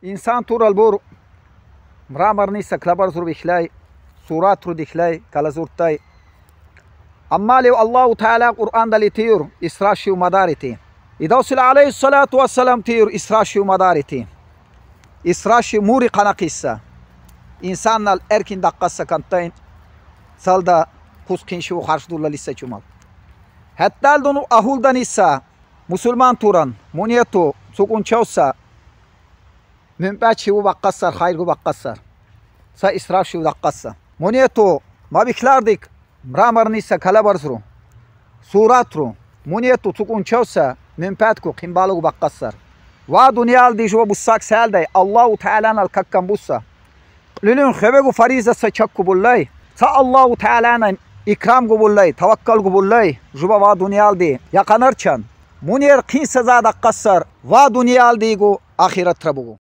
İnsan tural bor mramar nisa klabar zur bihlay surat ru dihlay kala zurtay. Amma lev Allahu Teala Kur'an'da litiyor İsra-şi madariti. İdavsil aleyhissalatu vesselam tiyor İsra-şi madariti. İsra-şi muri kanakissa. İnsanlar erkin dakkassa kantayn salda kuskinşi u harşdulla lissa çumal. Hatta donu ahuldan issa Müslüman turan muniyetu sukun çavsa mümpäçi u bakkassar hayr u bakkassar. Sa İsra-şi u dakkassa. Muniyetu mabiklardik mramar nissa kalabarzru. Suratru muniyetu sukun çavsa mümpätku kimbalı u bakkassar. Va dünyal dijwa bussak selday Allahu Teala'nal kakkan bussa. Lülün khebegu fariza sa çakku bullay. Sa Allahu Teala'nın ikram gubullay, tawakkal gubullay. Juba va dünyal di yakanarçan. Munyer qin saza daqqassar va dünyal digu ahirat trabugu.